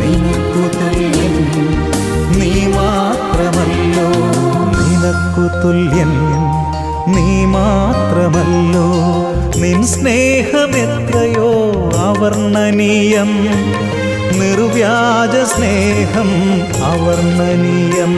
നിനക്കു തുല്യൻ നീ മാത്രമല്ലോ, നിനക്കു തുല്യൻ നീ മാത്രമല്ലോ. നിൻ സ്നേഹമെത്രയോ അവർണ്ണനീയം, നിർവ്യാജ സ്നേഹം അവർണ്ണനീയം.